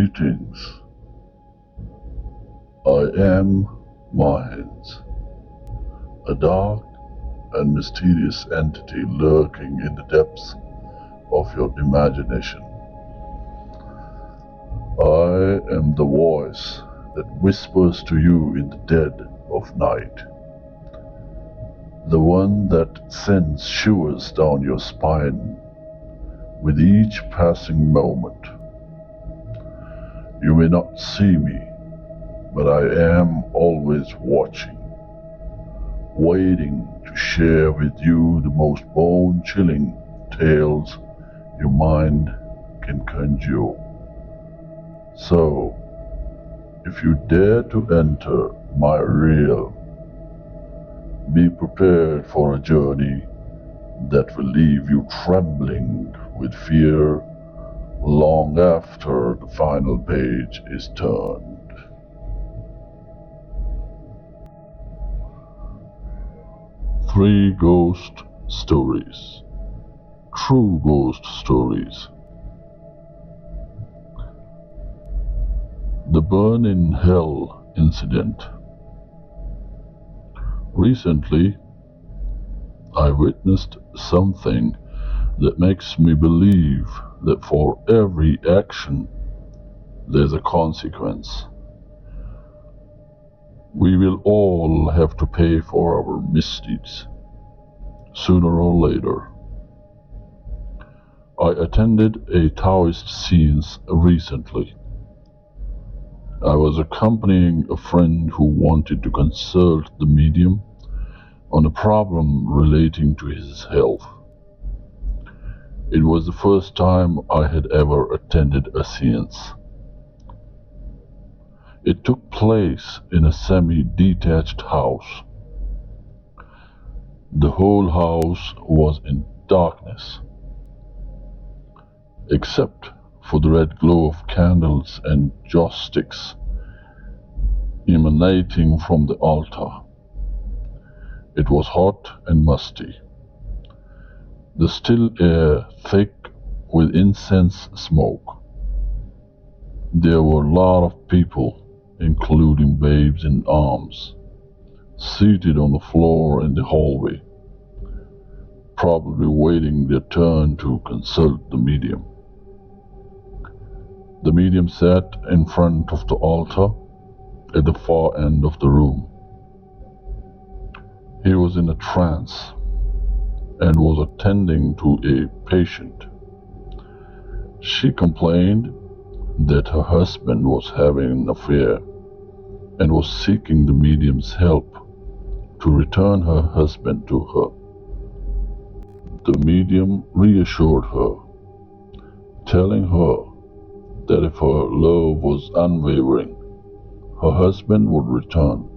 Greetings. I am Minds, a dark and mysterious entity lurking in the depths of your imagination. I am the voice that whispers to you in the dead of night, the one that sends shivers down your spine with each passing moment. You may not see me, but I am always watching, waiting to share with you the most bone-chilling tales your mind can conjure. So, if you dare to enter my realm, be prepared for a journey that will leave you trembling with fear long after the final page is turned. Three ghost stories. True ghost stories. The Burn in Hell incident. Recently, I witnessed something that makes me believe that for every action, there's a consequence. We will all have to pay for our misdeeds, sooner or later. I attended a Taoist seance recently. I was accompanying a friend who wanted to consult the medium on a problem relating to his health. It was the first time I had ever attended a seance. It took place in a semi-detached house. The whole house was in darkness, except for the red glow of candles and joss sticks emanating from the altar. It was hot and musty, the still air thick with incense smoke. There were a lot of people, including babes in arms, seated on the floor in the hallway, probably waiting their turn to consult the medium. The medium sat in front of the altar at the far end of the room. He was in a trance and was attending to a patient. She complained that her husband was having an affair and was seeking the medium's help to return her husband to her. The medium reassured her, telling her that if her love was unwavering, her husband would return.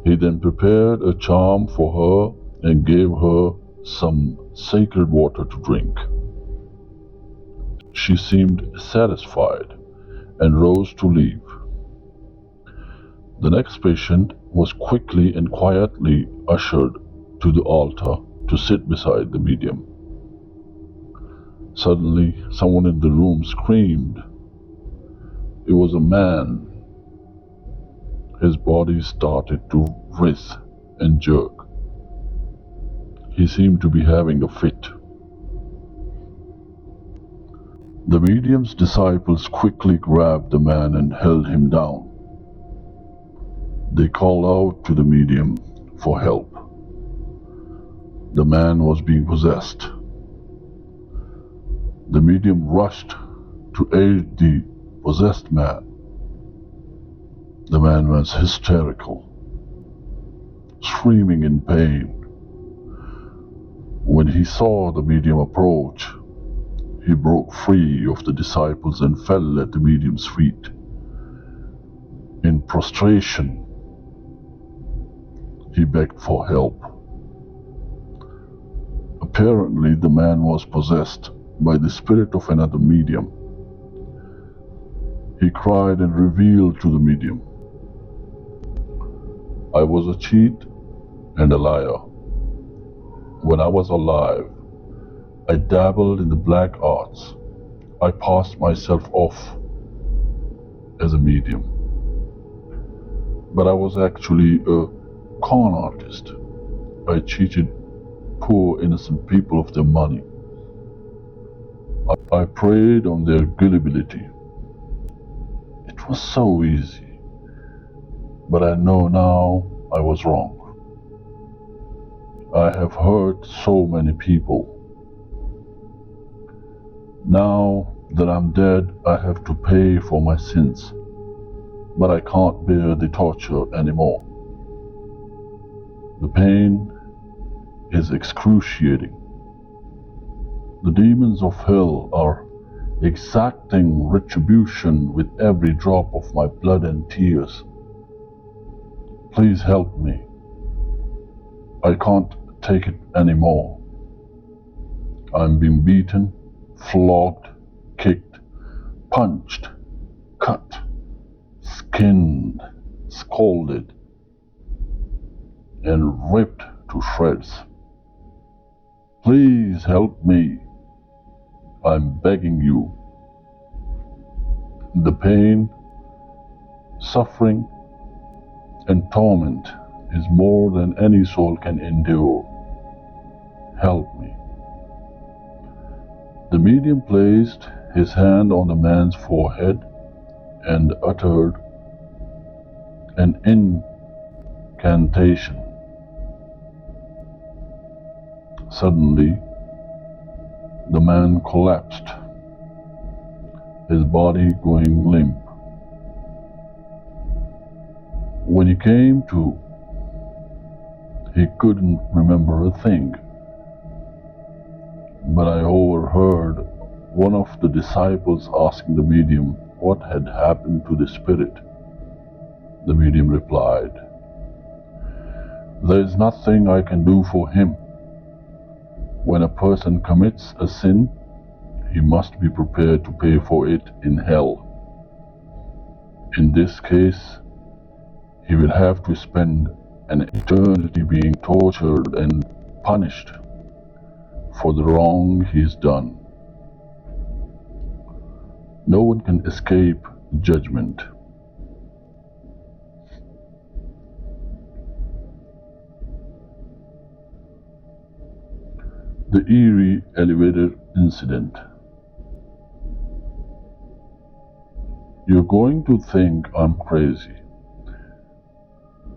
He then prepared a charm for her and gave her some sacred water to drink. She seemed satisfied and rose to leave. The next patient was quickly and quietly ushered to the altar to sit beside the medium. Suddenly, someone in the room screamed. It was a man. His body started to writhe and jerk. He seemed to be having a fit. The medium's disciples quickly grabbed the man and held him down. They called out to the medium for help. The man was being possessed. The medium rushed to aid the possessed man. The man was hysterical, screaming in pain. When he saw the medium approach, he broke free of the disciples and fell at the medium's feet. In prostration, he begged for help. Apparently, the man was possessed by the spirit of another medium. He cried and revealed to the medium, "I was a cheat and a liar. When I was alive, I dabbled in the black arts. I passed myself off as a medium, but I was actually a con artist. I cheated poor innocent people of their money. I preyed on their gullibility. It was so easy, but I know now I was wrong. I have hurt so many people. Now that I'm dead, I have to pay for my sins, but I can't bear the torture anymore. The pain is excruciating. The demons of hell are exacting retribution with every drop of my blood and tears. Please help me. I can't take it anymore. I'm being beaten, flogged, kicked, punched, cut, skinned, scalded, and ripped to shreds. Please help me. I'm begging you. The pain, suffering, and torment is more than any soul can endure. Help me. The medium placed his hand on the man's forehead and uttered an incantation. Suddenly, the man collapsed, his body going limp. When he came to, he couldn't remember a thing. But I overheard one of the disciples asking the medium what had happened to the spirit. The medium replied, "There is nothing I can do for him. When a person commits a sin, he must be prepared to pay for it in hell. In this case, he will have to spend an eternity being tortured and punished for the wrong he's done. No one can escape judgment." The Erie elevator incident. You're going to think I'm crazy,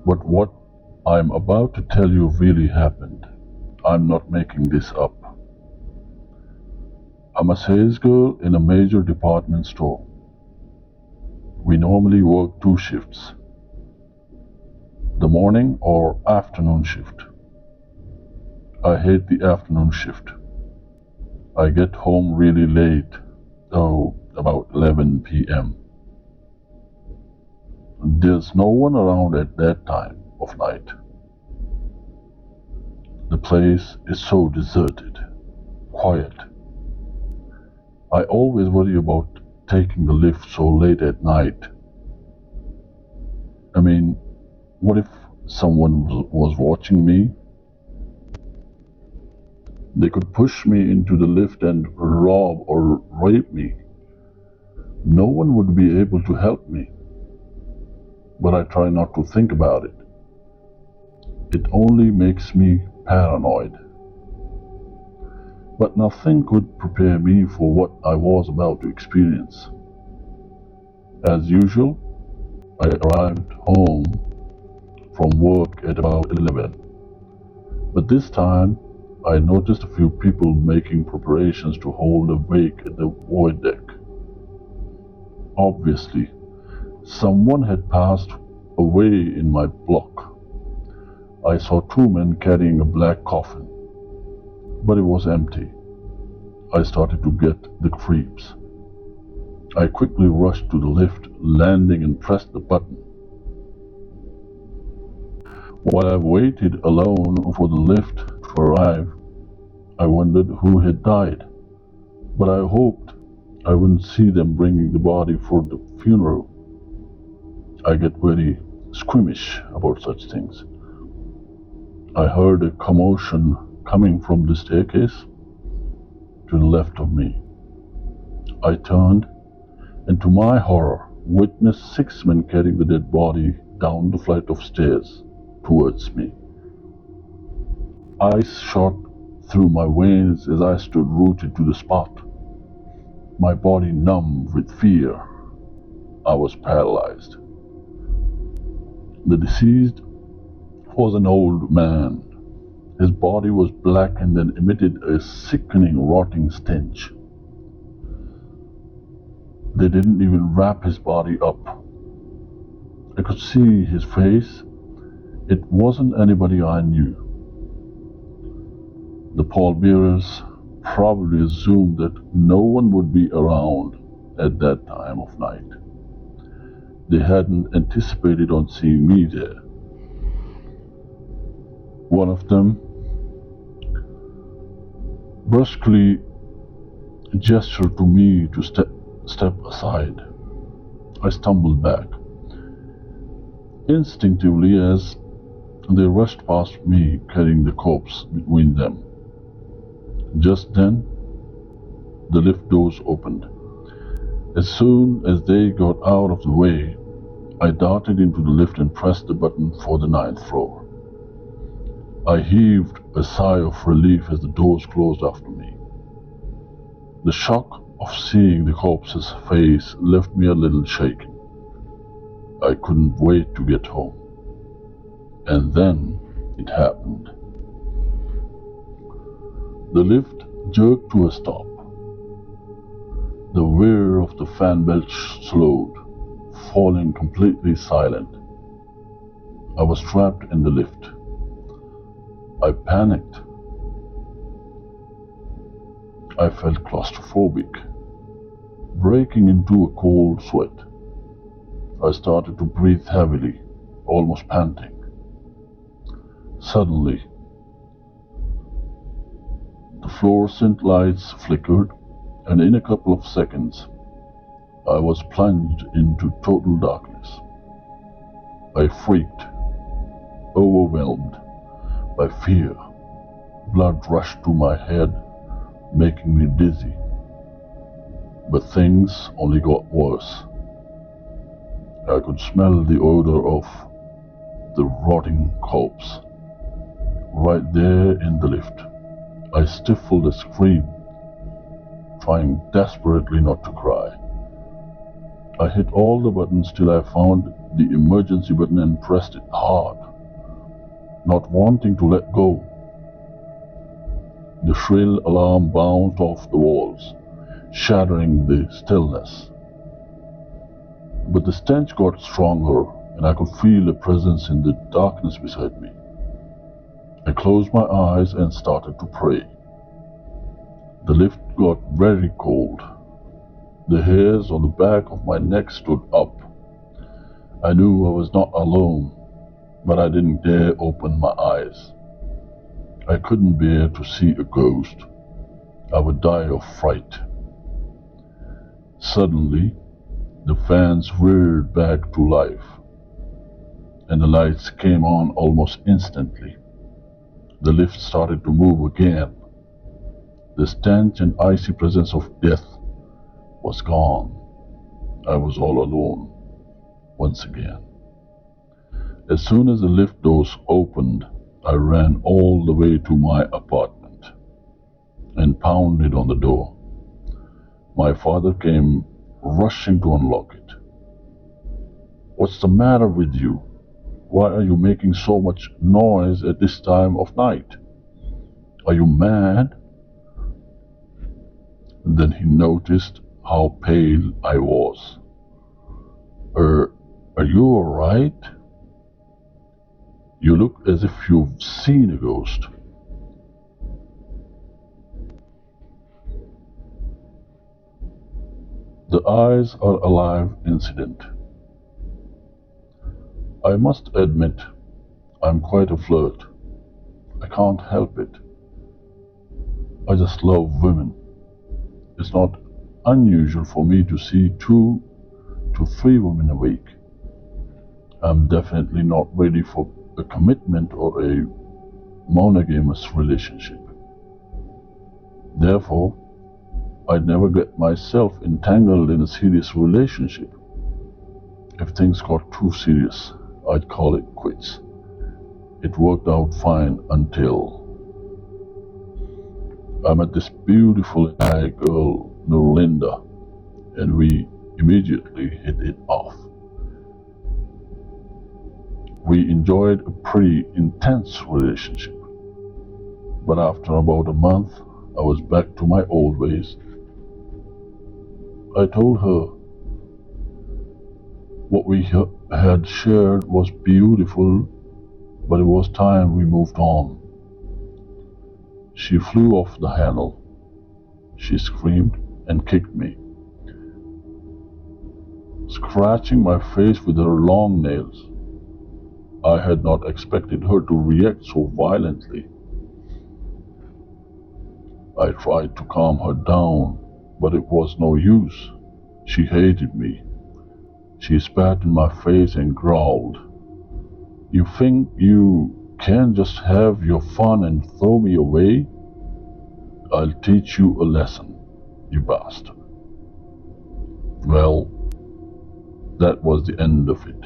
but what I'm about to tell you really happened. I'm not making this up. I'm a salesgirl in a major department store. We normally work 2 shifts, the morning or afternoon shift. I hate the afternoon shift. I get home really late, about 11 p.m. There's no one around at that time of night. The place is so deserted, quiet. I always worry about taking the lift so late at night. I mean, what if someone was watching me? They could push me into the lift and rob or rape me. No one would be able to help me. But I try not to think about it. It only makes me paranoid. But nothing could prepare me for what I was about to experience. As usual, I arrived home from work at about 11. But this time, I noticed a few people making preparations to hold a wake at the void deck. Obviously, someone had passed away in my block. I saw 2 men carrying a black coffin, but it was empty. I started to get the creeps. I quickly rushed to the lift landing and pressed the button. While I waited alone for the lift to arrive, I wondered who had died, but I hoped I wouldn't see them bringing the body for the funeral. I get very squeamish about such things. I heard a commotion coming from the staircase to the left of me. I turned, and to my horror, witnessed 6 men carrying the dead body down the flight of stairs towards me. Ice shot through my veins as I stood rooted to the spot, my body numb with fear. I was paralyzed. The deceased was an old man. His body was blackened and emitted a sickening, rotting stench. They didn't even wrap his body up. I could see his face. It wasn't anybody I knew. The pallbearers probably assumed that no one would be around at that time of night. They hadn't anticipated on seeing me there. One of them brusquely gestured to me to step aside. I stumbled back. Instinctively, as they rushed past me, carrying the corpse between them. Just then, the lift doors opened. As soon as they got out of the way, I darted into the lift and pressed the button for the 9th floor. I heaved a sigh of relief as the doors closed after me. The shock of seeing the corpse's face left me a little shaken. I couldn't wait to get home. And then it happened. The lift jerked to a stop. The whir of the fan belt slowed, falling completely silent. I was trapped in the lift. I panicked. I felt claustrophobic, breaking into a cold sweat. I started to breathe heavily, almost panting. Suddenly, the fluorescent lights flickered, and in a couple of seconds, I was plunged into total darkness. I freaked, overwhelmed by fear. Blood rushed to my head, making me dizzy. But things only got worse. I could smell the odor of the rotting corpse. Right there in the lift, I stifled a scream, trying desperately not to cry. I hit all the buttons till I found the emergency button and pressed it hard, not wanting to let go. The shrill alarm bounced off the walls, shattering the stillness. But the stench got stronger, and I could feel a presence in the darkness beside me. I closed my eyes and started to pray. The lift got very cold. The hairs on the back of my neck stood up. I knew I was not alone, but I didn't dare open my eyes. I couldn't bear to see a ghost. I would die of fright. Suddenly, the fans reared back to life, and the lights came on almost instantly. The lift started to move again. The stench and icy presence of death was gone. I was all alone once again. As soon as the lift doors opened, I ran all the way to my apartment and pounded on the door. My father came rushing to unlock it. "What's the matter with you? Why are you making so much noise at this time of night? Are you mad?" Then he noticed how pale I was. Are you all right? You look as if you've seen a ghost." The eyes are alive incident. I must admit, I'm quite a flirt. I can't help it. I just love women. It's not unusual for me to see 2 to 3 women a week. I'm definitely not ready for a commitment or a monogamous relationship. Therefore, I'd never get myself entangled in a serious relationship. If things got too serious, I'd call it quits. It worked out fine until I met this beautiful girl, Nurlinda, and we immediately hit it off. We enjoyed a pretty intense relationship, but after about a month, I was back to my old ways. I told her what we had shared was beautiful, but it was time we moved on. She flew off the handle. She screamed and kicked me, scratching my face with her long nails. I had not expected her to react so violently. I tried to calm her down, but it was no use. She hated me. She spat in my face and growled, "You think you can just have your fun and throw me away? I'll teach you a lesson, you bastard." Well, that was the end of it,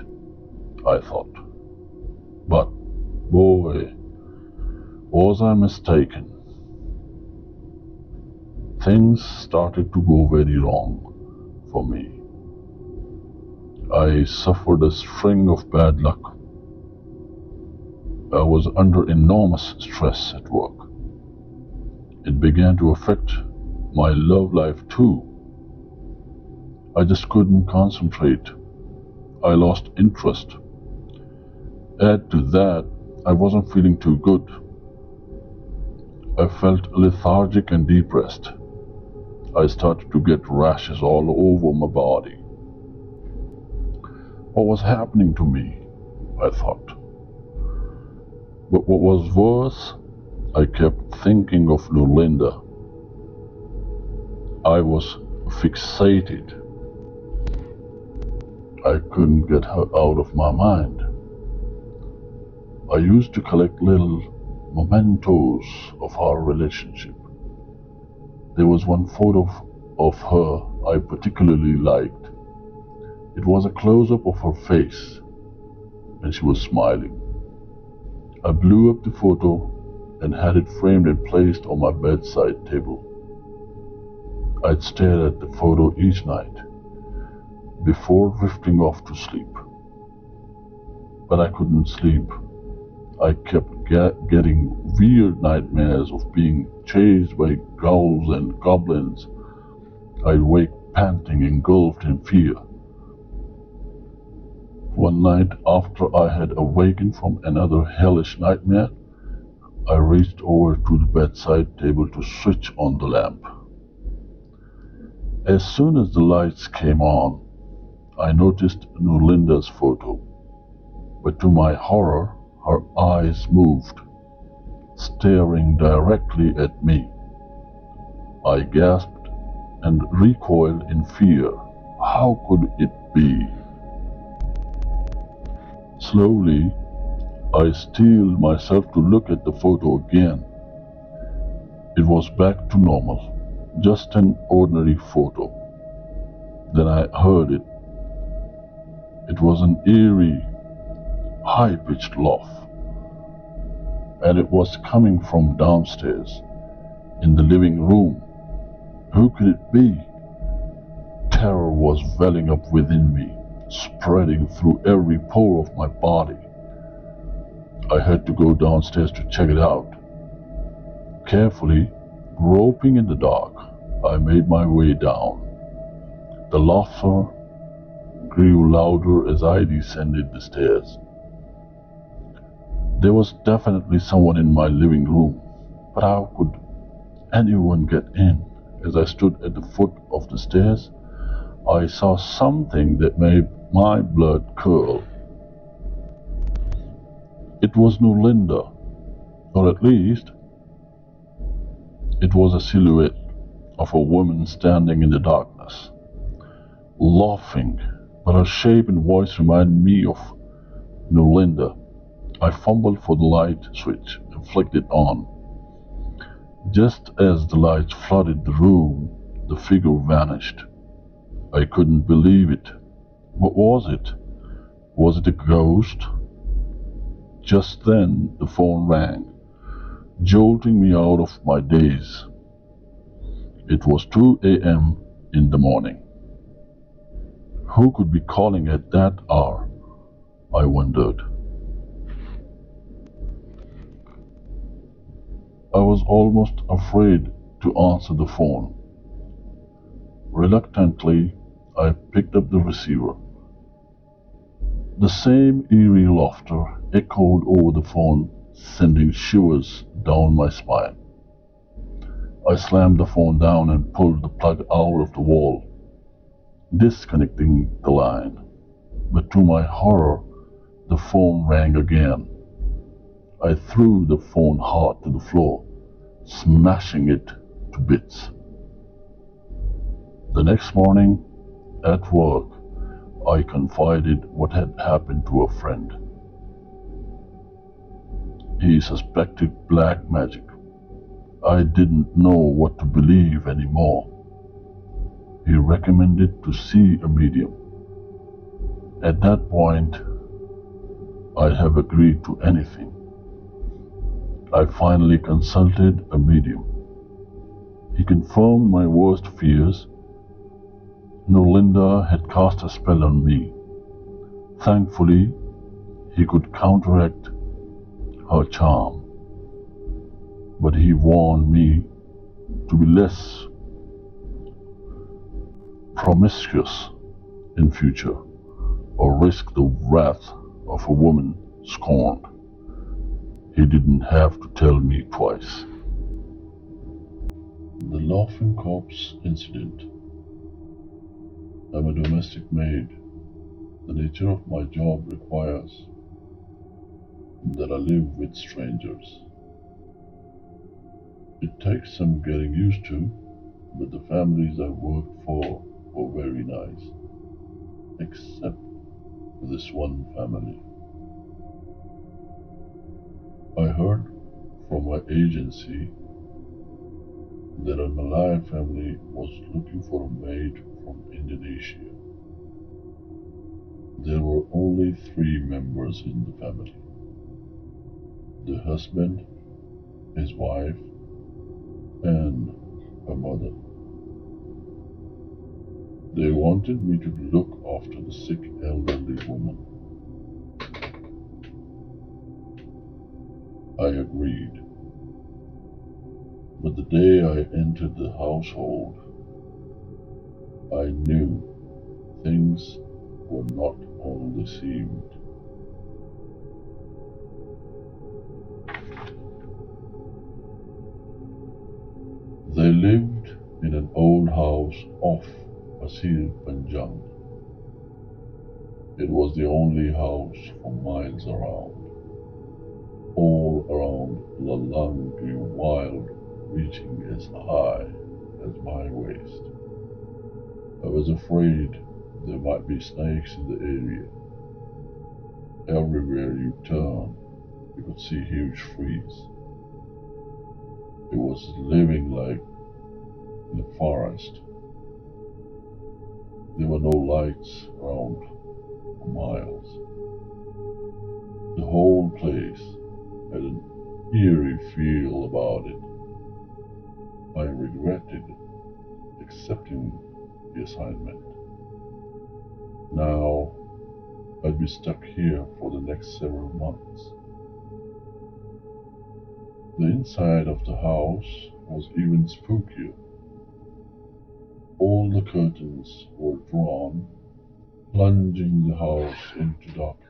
I thought. But, boy, was I mistaken. Things started to go very wrong for me. I suffered a string of bad luck. I was under enormous stress at work. It began to affect my love life too. I just couldn't concentrate. I lost interest. Add to that, I wasn't feeling too good. I felt lethargic and depressed. I started to get rashes all over my body. What was happening to me? I thought. But what was worse, I kept thinking of Nurlinda. I was fixated. I couldn't get her out of my mind. I used to collect little mementos of our relationship. There was one photo of her I particularly liked. It was a close-up of her face, and she was smiling. I blew up the photo and had it framed and placed on my bedside table. I'd stare at the photo each night before drifting off to sleep. But I couldn't sleep. I kept getting weird nightmares of being chased by ghouls and goblins. I'd wake panting, engulfed in fear. One night, after I had awakened from another hellish nightmare, I reached over to the bedside table to switch on the lamp. As soon as the lights came on, I noticed Nurlinda's photo, but to my horror, her eyes moved, staring directly at me. I gasped and recoiled in fear. How could it be? Slowly, I steeled myself to look at the photo again. It was back to normal, just an ordinary photo. Then I heard it. It was an eerie, high-pitched laugh, and it was coming from downstairs, in the living room. Who could it be? Terror was welling up within me, spreading through every pore of my body. I had to go downstairs to check it out. Carefully, groping in the dark, I made my way down. The laughter grew louder as I descended the stairs. There was definitely someone in my living room, but how could anyone get in? As I stood at the foot of the stairs, I saw something that made my blood curl. It was Nurlinda, or at least, it was a silhouette of a woman standing in the darkness, laughing, but her shape and voice reminded me of Nurlinda. I fumbled for the light switch and flicked it on. Just as the lights flooded the room, the figure vanished. I couldn't believe it. What was it? Was it a ghost? Just then the phone rang, jolting me out of my daze. It was 2 a.m. in the morning. Who could be calling at that hour? I wondered. I was almost afraid to answer the phone. Reluctantly, I picked up the receiver. The same eerie laughter echoed over the phone, sending shivers down my spine. I slammed the phone down and pulled the plug out of the wall, disconnecting the line. But to my horror, the phone rang again. I threw the phone hard to the floor, smashing it to bits. The next morning, at work, I confided what had happened to a friend. He suspected black magic. I didn't know what to believe anymore. He recommended to see a medium. At that point, I'd have agreed to anything. I finally consulted a medium. He confirmed my worst fears. Nolinda had cast a spell on me. Thankfully, he could counteract her charm. But he warned me to be less promiscuous in future, or risk the wrath of a woman scorned. He didn't have to tell me twice. The Laughing Corpse incident. I'm a domestic maid. The nature of my job requires that I live with strangers. It takes some getting used to, but the families I worked for were very nice, except for this one family. I heard from my agency that a Malay family was looking for a maid from Indonesia. There were only 3 members in the family: the husband, his wife, and a mother. They wanted me to look after the sick elderly woman. I agreed. But the day I entered the household, I knew things were not all they seemed. They lived in an old house off Pasir Panjang. It was the only house for miles around. All around Lalang grew wild, reaching as high as my waist. I was afraid there might be snakes in the area. Everywhere you turned, you could see huge trees. It was living like in a forest. There were no lights around for miles. The whole place had an eerie feel about it. I regretted accepting the assignment. Now I'd be stuck here for the next several months. The inside of the house was even spookier. All the curtains were drawn, plunging the house into darkness.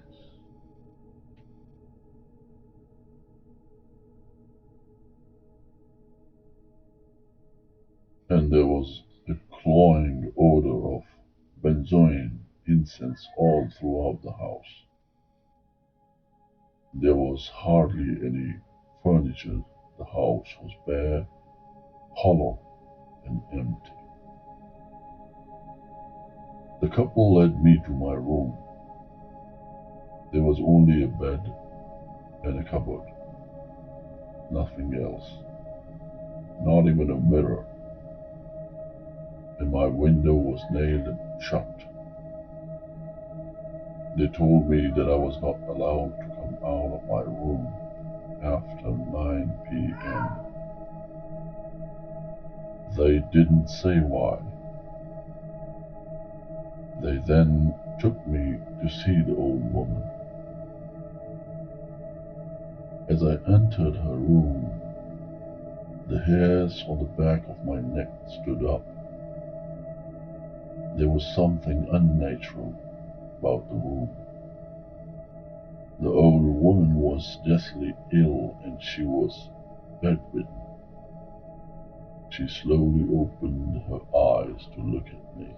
And there was a cloying odor of benzoin incense all throughout the house. There was hardly any furniture. The house was bare, hollow, and empty. The couple led me to my room. There was only a bed and a cupboard. Nothing else. Not even a mirror. And my window was nailed shut. They told me that I was not allowed to come out of my room after 9 p.m. They didn't say why. They then took me to see the old woman. As I entered her room, the hairs on the back of my neck stood up. There was something unnatural about the room. The old woman was deathly ill and she was bedridden. She slowly opened her eyes to look at me.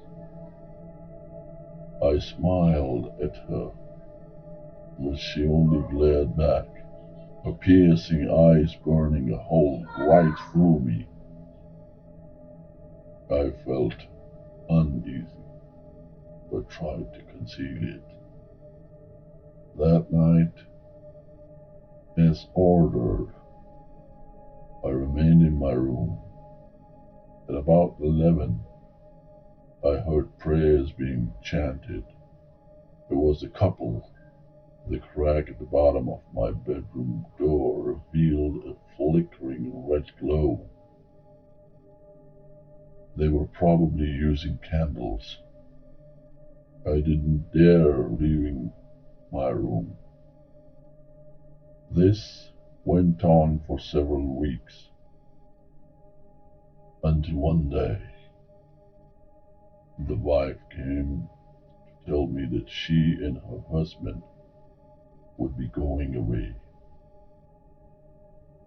I smiled at her, but she only glared back, her piercing eyes burning a hole right through me. I felt uneasy, but tried to conceal it. That night, as ordered, I remained in my room. At about 11, I heard prayers being chanted. There was a couple. The crack at the bottom of my bedroom door revealed a flickering red glow. They were probably using candles. I didn't dare leaving my room. This went on for several weeks, until one day, the wife came to tell me that she and her husband would be going away.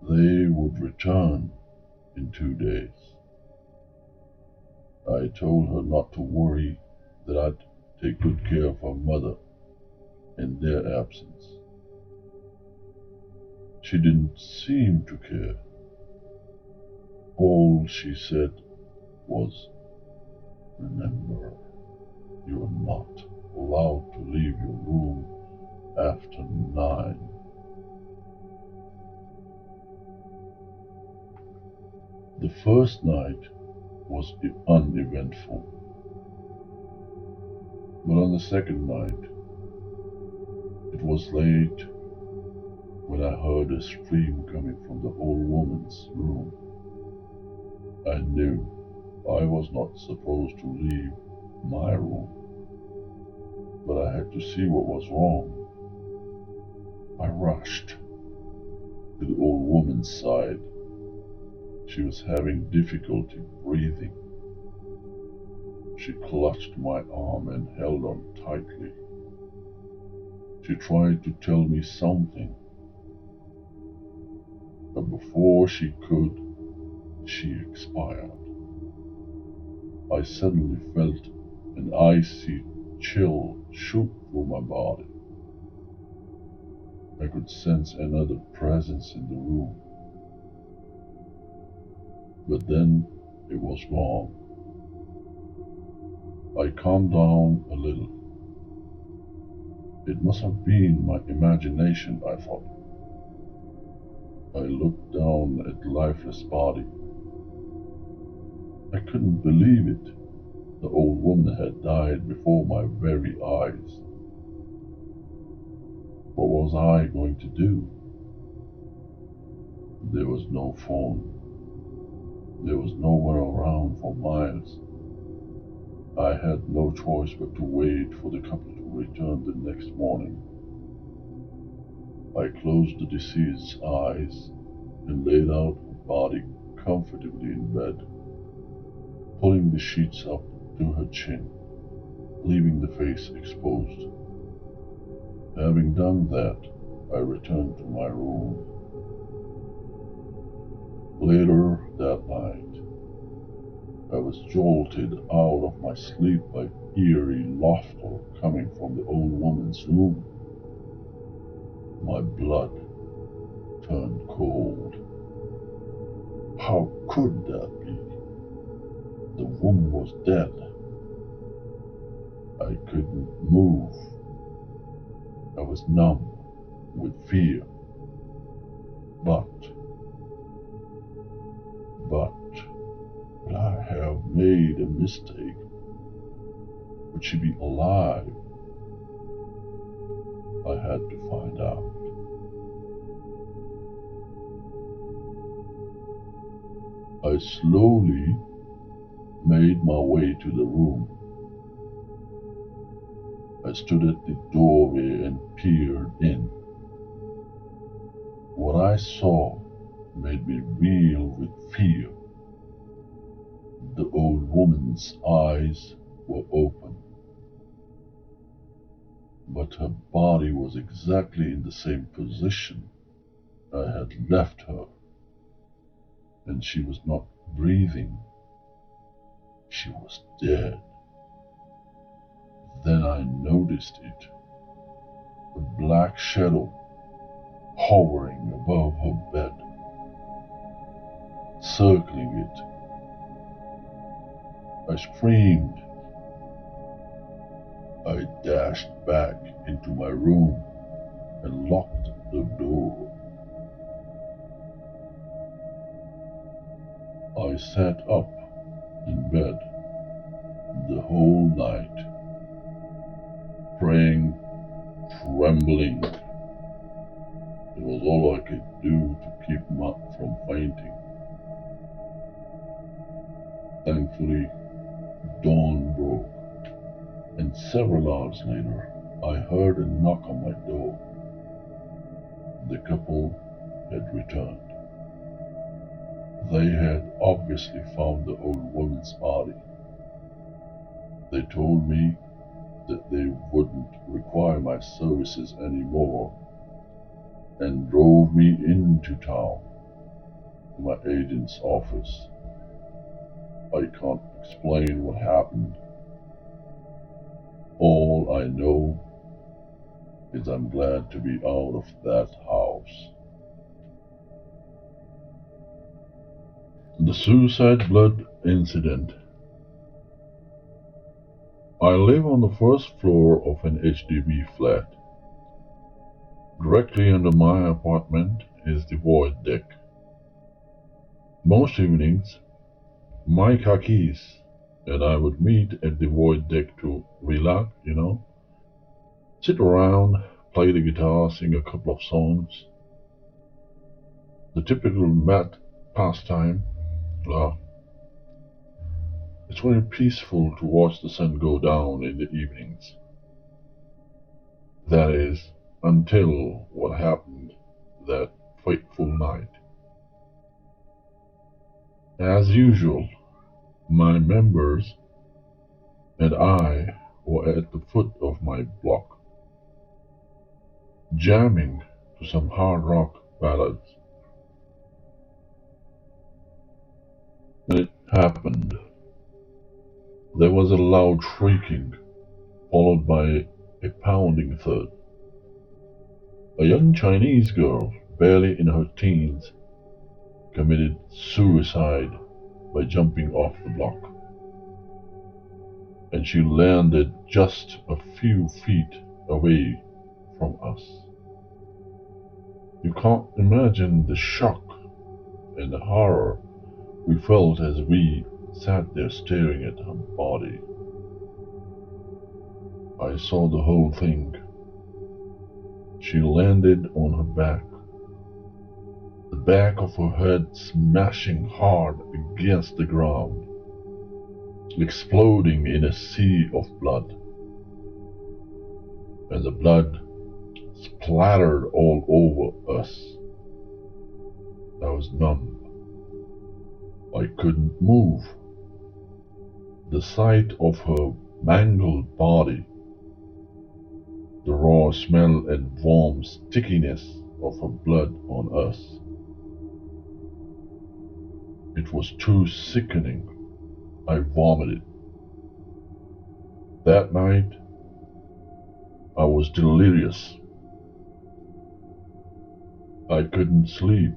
They would return in 2 days. I told her not to worry, that I'd take good care of her mother in their absence. She didn't seem to care. All she said was, "Remember, you are not allowed to leave your room after 9. The first night was uneventful, but on the second night, it was late when I heard a scream coming from the old woman's room. I knew I was not supposed to leave my room, but I had to see what was wrong. I rushed to the old woman's side. She was having difficulty breathing. She clutched my arm and held on tightly. She tried to tell me something, but before she could, she expired. I suddenly felt an icy chill shoot through my body. I could sense another presence in the room, but then it was gone. I calmed down a little. It must have been my imagination, I thought. I looked down at the lifeless body. I couldn't believe it. The old woman had died before my very eyes. What was I going to do? There was no phone. There was no one around for miles. I had no choice but to wait for the couple to return the next morning. I closed the deceased's eyes and laid out her body comfortably in bed, pulling the sheets up to her chin, leaving the face exposed. Having done that, I returned to my room. Later that night, I was jolted out of my sleep by eerie laughter coming from the old woman's room. My blood turned cold. How could that be? The woman was dead. I couldn't move. I was numb with fear. But could I have made a mistake? Would she be alive? I had to find out. I slowly made my way to the room. I stood at the doorway and peered in. What I saw made me reel with fear. The old woman's eyes were open, but her body was exactly in the same position I had left her, and she was not breathing. She was dead. Then I noticed it, a black shadow hovering above her bed, circling it. I screamed. I dashed back into my room and locked the door. I sat up in bed the whole night, praying, trembling. It was all I could do to keep from fainting. Thankfully, dawn broke, and several hours later, I heard a knock on my door. The couple had returned. They had obviously found the old woman's body. They told me that they wouldn't require my services anymore and drove me into town to my agent's office. I can't explain what happened. All I know is I'm glad to be out of that house. The Suicide Blood Incident. I live on the first floor of an HDB flat. Directly under my apartment is the void deck. Most evenings, my khakis and I would meet at the void deck to relax, sit around, play the guitar, sing a couple of songs. The typical mat pastime. It's very peaceful to watch the sun go down in the evenings. That is, until what happened that fateful night. As usual, my members and I were at the foot of my block, jamming to some hard rock ballads. It happened. There was a loud shrieking, followed by a pounding thud. A young Chinese girl, barely in her teens, committed suicide by jumping off the block. And she landed just a few feet away from us. You can't imagine the shock and the horror we felt as we sat there staring at her body. I saw the whole thing. She landed on her back, the back of her head smashing hard against the ground, exploding in a sea of blood. And the blood splattered all over us. I was numb. I couldn't move. The sight of her mangled body, the raw smell and warm stickiness of her blood on us. It was too sickening. I vomited. That night, I was delirious. I couldn't sleep.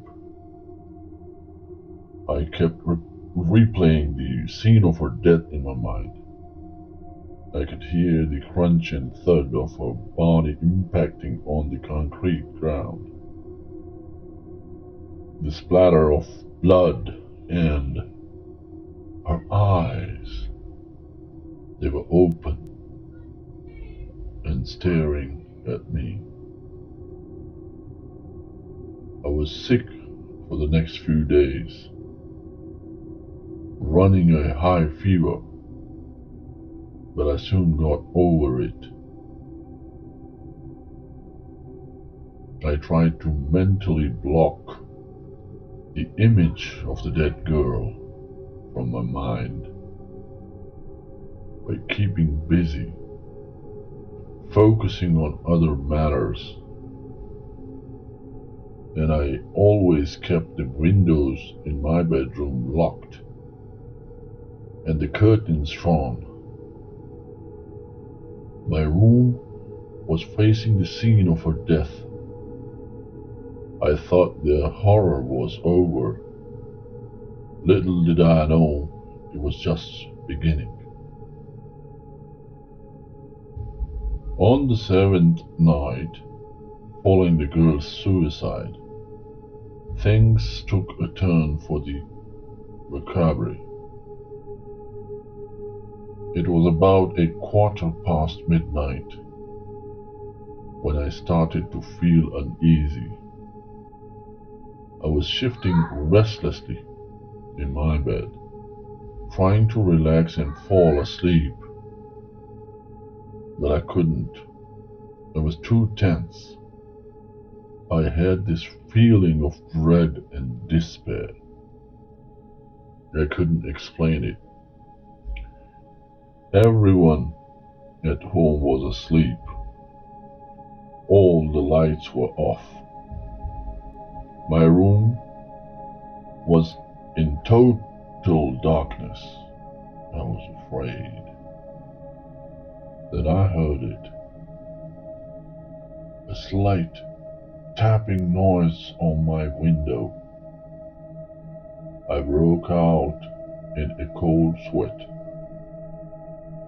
I kept replaying the scene of her death in my mind. I could hear the crunch and thud of her body impacting on the concrete ground. The splatter of blood and her eyes. They were open and staring at me. was sick for the next few days, running a high fever, but I soon got over it. I tried to mentally block the image of the dead girl from my mind by keeping busy, focusing on other matters, and I always kept the windows in my bedroom locked and the curtains drawn. My room was facing the scene of her death. I thought the horror was over. Little did I know it was just beginning. On the 7th night, following the girl's suicide, things took a turn for the macabre. It was about midnight when I started to feel uneasy. I was shifting restlessly in my bed, trying to relax and fall asleep, but I couldn't. I was too tense. I had this feeling of dread and despair. I couldn't explain it. Everyone at home was asleep. All the lights were off. My room was in total darkness. I was afraid. Then I heard it. A slight tapping noise on my window. I broke out in a cold sweat.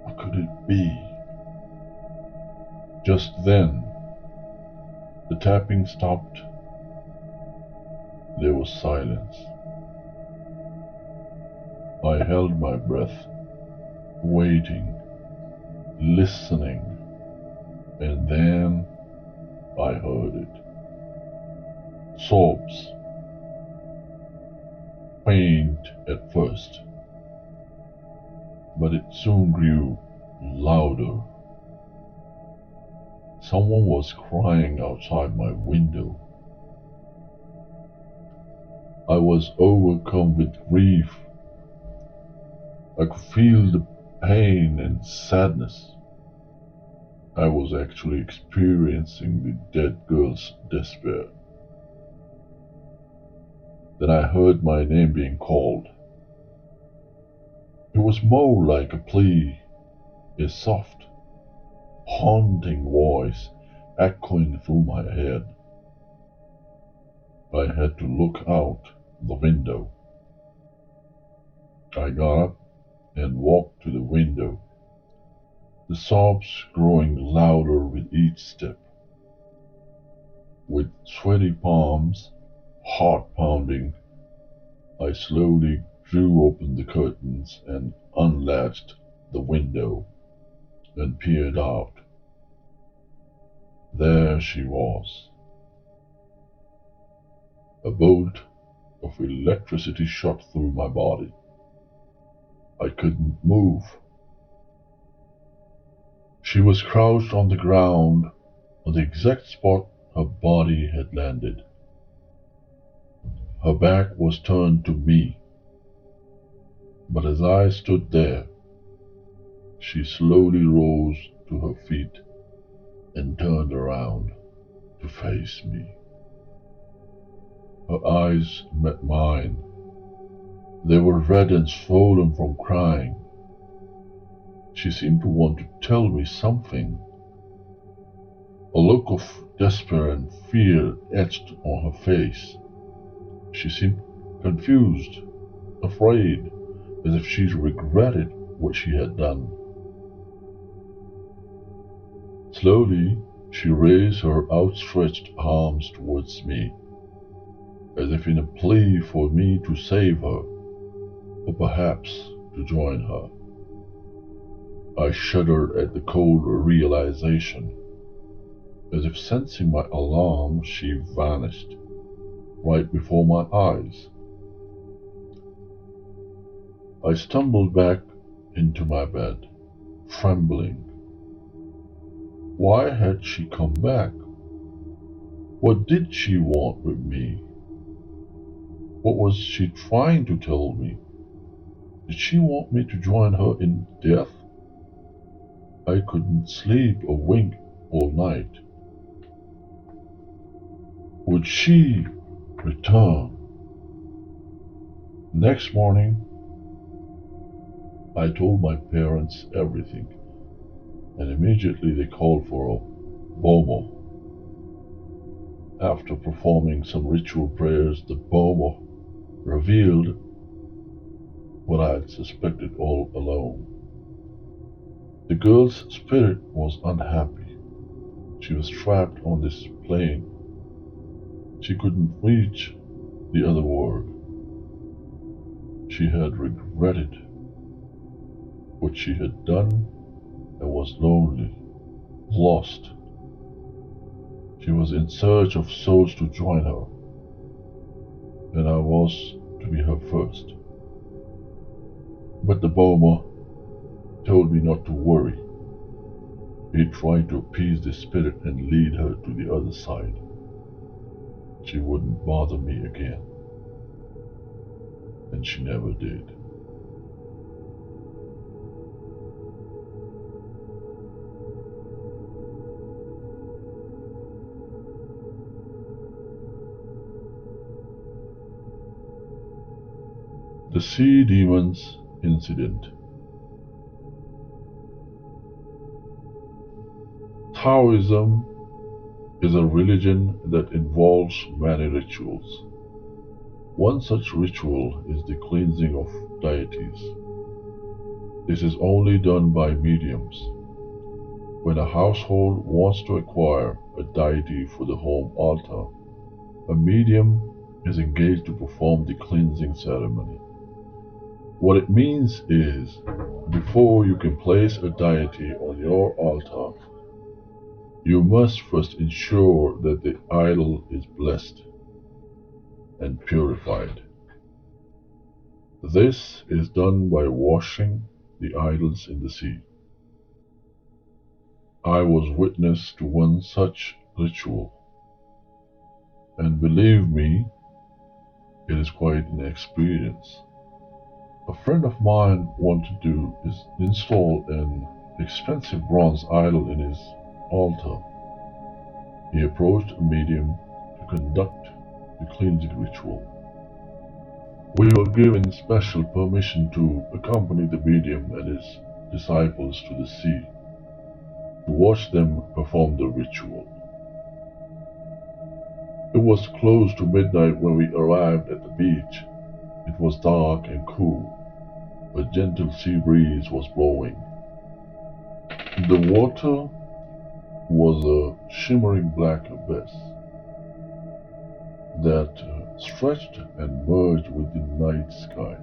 What could it be? Just then, the tapping stopped. There was silence. I held my breath, waiting, listening, and then I heard it. Sobs. Faint at first, but it soon grew louder. Someone was crying outside my window. I was overcome with grief. I could feel the pain and sadness. I was actually experiencing the dead girl's despair. Then I heard my name being called. It was more like a plea, a soft, haunting voice echoing through my head. I had to look out the window. I got up and walked to the window, the sobs growing louder with each step. With sweaty palms, heart pounding, I slowly drew open the curtains and unlatched the window and peered out. There she was. A bolt of electricity shot through my body. I couldn't move. She was crouched on the ground, on the exact spot her body had landed. Her back was turned to me, but as I stood there, she slowly rose to her feet and turned around to face me. Her eyes met mine. They were red and swollen from crying. She seemed to want to tell me something. A look of despair and fear etched on her face. She seemed confused, afraid, as if she regretted what she had done. Slowly, she raised her outstretched arms towards me, as if in a plea for me to save her, or perhaps to join her. I shuddered at the cold realization. As if sensing my alarm, she vanished. right before my eyes. I stumbled back into my bed, trembling. Why had she come back? What did she want with me? What was she trying to tell me? Did she want me to join her in death? I couldn't sleep or wink all night. Would she return? Next morning, I told my parents everything, and immediately they called for a bomo. After performing some ritual prayers, the bomo revealed what I had suspected all along. The girl's spirit was unhappy. She was trapped on this plane. She couldn't reach the other world. She had regretted what she had done and was lonely, lost. She was in search of souls to join her, and I was to be her first. But the bomo told me not to worry. He tried to appease the spirit and lead her to the other side. She wouldn't bother me again. And she never did. The Sea Demons Incident. Taoism is a religion that involves many rituals. One such ritual is the cleansing of deities. This is only done by mediums. When a household wants to acquire a deity for the home altar, a medium is engaged to perform the cleansing ceremony. What it means is, before you can place a deity on your altar, you must first ensure that the idol is blessed and purified. This is done by washing the idols in the sea. I was witness to one such ritual, and believe me, it is quite an experience. A friend of mine wanted to install an expensive bronze idol in his altar. He approached a medium to conduct the cleansing ritual. We were given special permission to accompany the medium and his disciples to the sea, to watch them perform the ritual. It was close to midnight when we arrived at the beach. It was dark and cool. A gentle sea breeze was blowing. The water was a shimmering black abyss that stretched and merged with the night sky.